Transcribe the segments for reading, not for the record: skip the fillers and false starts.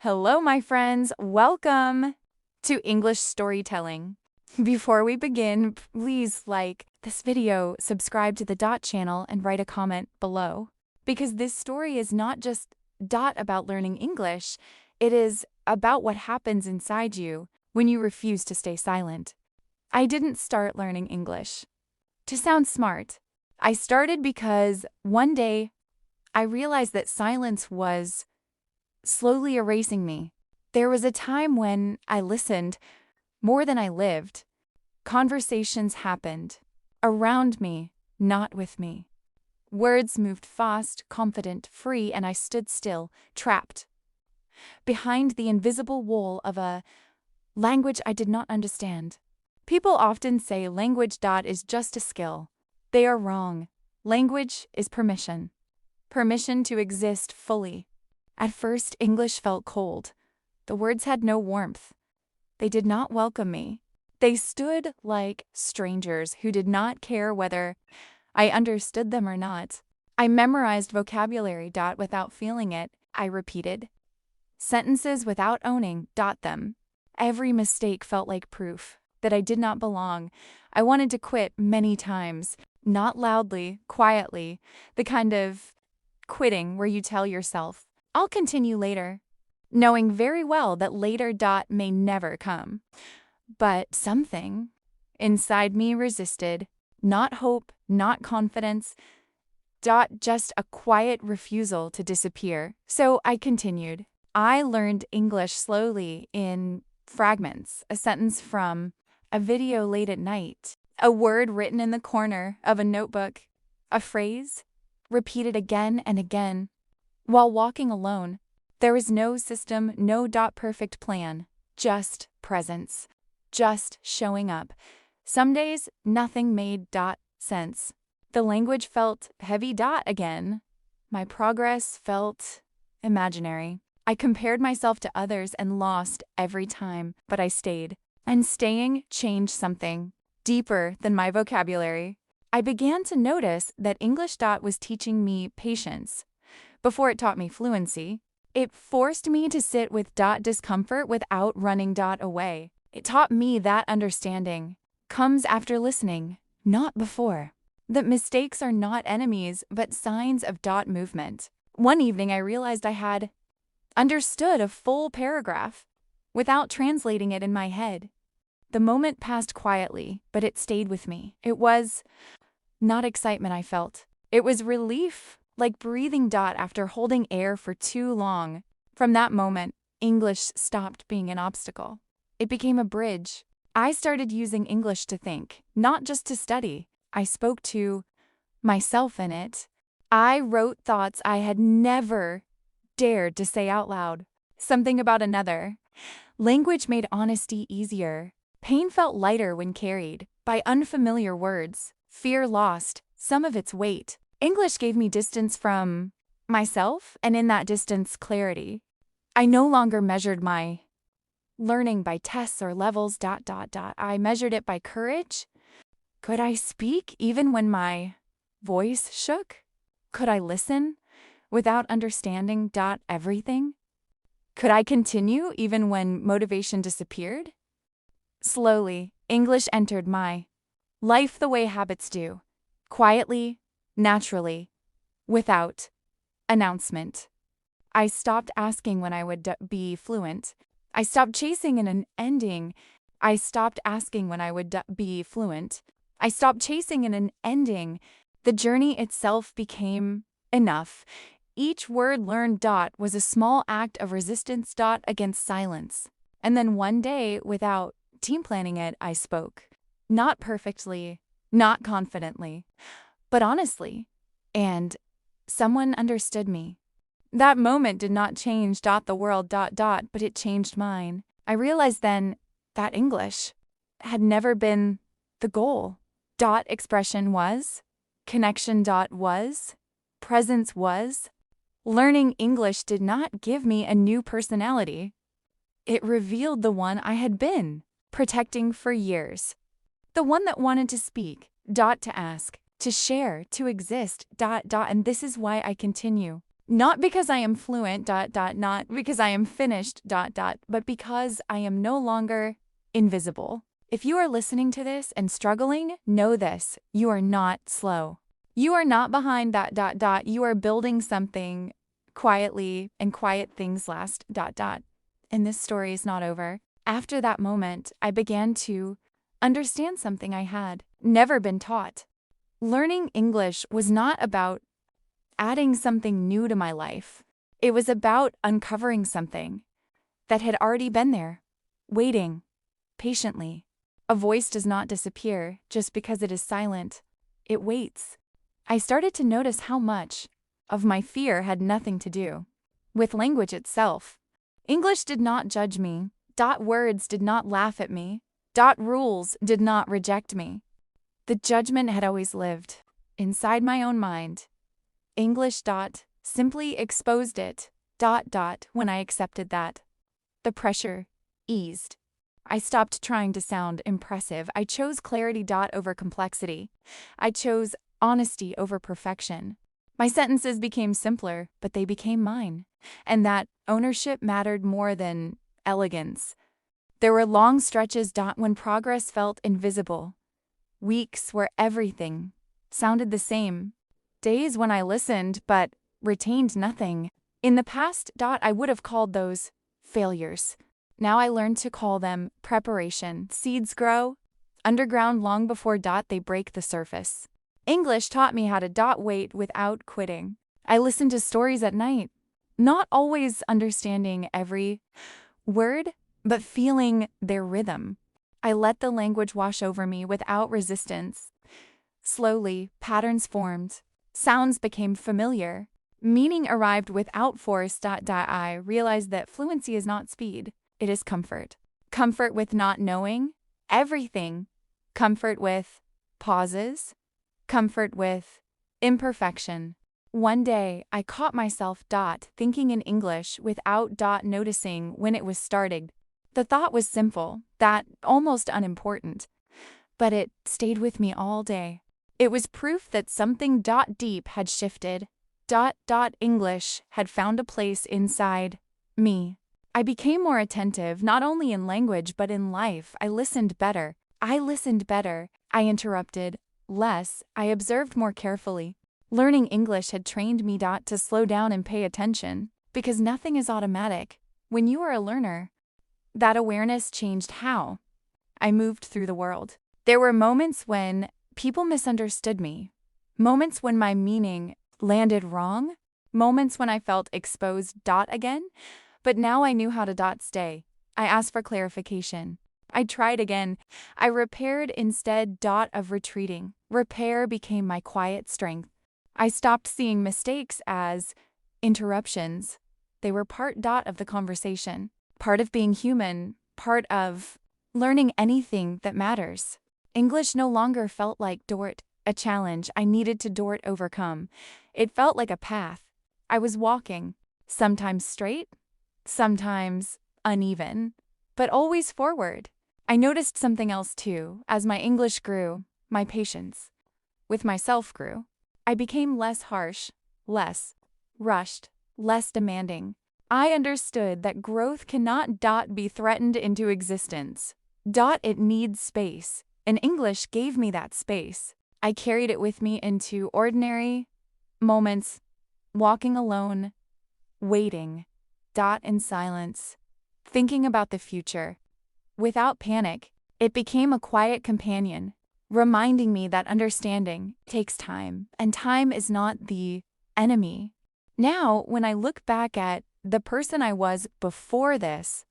Hello, my friends. Welcome to English Storytelling. Before we begin, please like this video, subscribe to the Dot channel, and write a comment below. Because this story is not just about learning English, it is about what happens inside you when you refuse to stay silent. I didn't start learning English to sound smart. I started because one day I realized that silence was slowly erasing me. There was a time when I listened more than I lived. Conversations happened around me, not with me. Words moved fast, confident, free, and I stood still, trapped behind the invisible wall of a language I did not understand. People often say language is just a skill. They are wrong. Language is permission. Permission to exist fully. At first, English felt cold. The words had no warmth. They did not welcome me. They stood like strangers who did not care whether I understood them or not. I memorized vocabulary without feeling it. I repeated sentences without owning them. Every mistake felt like proof that I did not belong. I wanted to quit many times, not loudly, quietly, the kind of quitting where you tell yourself, I'll continue later, knowing very well that later may never come. But something inside me resisted, not hope, not confidence, just a quiet refusal to disappear. So I continued. I learned English slowly in fragments, a sentence from a video late at night, a word written in the corner of a notebook, a phrase repeated again and again. While walking alone, there was no system, no perfect plan, just presence, just showing up. Some days, nothing made sense. The language felt heavy again. My progress felt imaginary. I compared myself to others and lost every time, but I stayed. And staying changed something deeper than my vocabulary. I began to notice that English was teaching me patience. Before it taught me fluency, it forced me to sit with discomfort without running away. It taught me that understanding comes after listening, not before. That mistakes are not enemies, but signs of movement. One evening I realized I had understood a full paragraph without translating it in my head. The moment passed quietly, but it stayed with me. It was not excitement I felt. It was relief. Like breathing after holding air for too long. From that moment, English stopped being an obstacle. It became a bridge. I started using English to think, not just to study. I spoke to myself in it. I wrote thoughts I had never dared to say out loud. Something about another. Language made honesty easier. Pain felt lighter when carried by unfamiliar words. Fear lost some of its weight. English gave me distance from myself, and in that distance, clarity. I no longer measured my learning by tests or levels. I measured it by courage. Could I speak even when my voice shook? Could I listen without understanding everything? Could I continue even when motivation disappeared? Slowly, English entered my life the way habits do, quietly, naturally, without announcement. I stopped asking when I would be fluent. I stopped chasing an ending. I stopped asking when I would be fluent. I stopped chasing an ending. The journey itself became enough. Each word learned was a small act of resistance against silence. And then one day, without team planning it, I spoke. Not perfectly, not confidently, but honestly, and someone understood me. That moment did not change the world but it changed mine. I realized then that English had never been the goal. Expression was, connection was, presence was. Learning English did not give me a new personality. It revealed the one I had been protecting for years. The one that wanted to speak, to ask, to share, to exist, and this is why I continue. Not because I am fluent, not because I am finished, but because I am no longer invisible. If you are listening to this and struggling, know this: you are not slow. You are not behind, you are building something quietly, and quiet things last, And this story is not over. After that moment, I began to understand something I had never been taught. Learning English was not about adding something new to my life. It was about uncovering something that had already been there, waiting patiently. A voice does not disappear just because it is silent. It waits. I started to notice how much of my fear had nothing to do with language itself. English did not judge me. Words did not laugh at me. Rules did not reject me. The judgment had always lived inside my own mind. English simply exposed it. When I accepted that, the pressure eased. I stopped trying to sound impressive. I chose clarity over complexity. I chose honesty over perfection. My sentences became simpler, but they became mine. And that ownership mattered more than elegance. There were long stretches when progress felt invisible. Weeks where everything sounded the same. Days when I listened but retained nothing. In the past, I would have called those failures. Now I learned to call them preparation. Seeds grow underground long before they break the surface. English taught me how to wait without quitting. I listened to stories at night, not always understanding every word, but feeling their rhythm. I let the language wash over me without resistance. Slowly, patterns formed. Sounds became familiar. Meaning arrived without force. I realized that fluency is not speed, it is comfort. Comfort with not knowing everything. Comfort with pauses. Comfort with imperfection. One day, I caught myself thinking in English without noticing when it was starting. The thought was simple, almost unimportant, but it stayed with me all day. It was proof that something deep had shifted. English had found a place inside me. I became more attentive, not only in language but in life. I listened better. I interrupted less. I observed more carefully. Learning English had trained me to slow down and pay attention, because nothing is automatic. When you are a learner, that awareness changed how I moved through the world. There were moments when people misunderstood me, moments when my meaning landed wrong, moments when I felt exposed again, but now I knew how to stay. I asked for clarification. I tried again. I repaired instead of retreating. Repair became my quiet strength. I stopped seeing mistakes as interruptions. They were part of the conversation, part of being human, part of learning anything that matters. English no longer felt like a challenge I needed to overcome. It felt like a path I was walking, sometimes straight, sometimes uneven, but always forward. I noticed something else too. As my English grew, my patience with myself grew. I became less harsh, less rushed, less demanding. I understood that growth cannot be threatened into existence. It needs space, and English gave me that space. I carried it with me into ordinary moments, walking alone, waiting, in silence, thinking about the future. Without panic, it became a quiet companion, reminding me that understanding takes time, and time is not the enemy. Now, when I look back at the person I was before this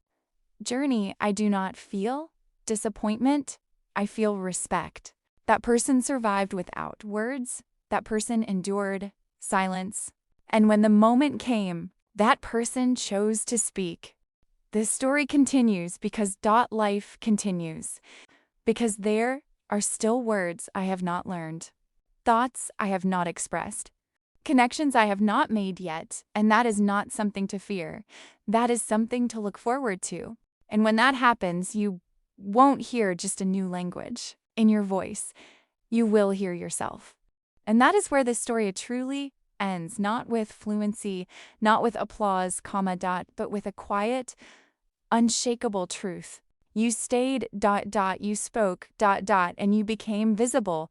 journey, I do not feel disappointment, I feel respect. That person survived without words, that person endured silence, and when the moment came, that person chose to speak. This story continues because life continues, because there are still words I have not learned, thoughts I have not expressed, connections I have not made yet, and that is not something to fear. That is something to look forward to. And when that happens, you won't hear just a new language in your voice. You will hear yourself. And that is where this story truly ends, not with fluency, not with applause, comma, dot, but with a quiet, unshakable truth. You stayed, dot, dot, you spoke, dot, dot, and you became visible.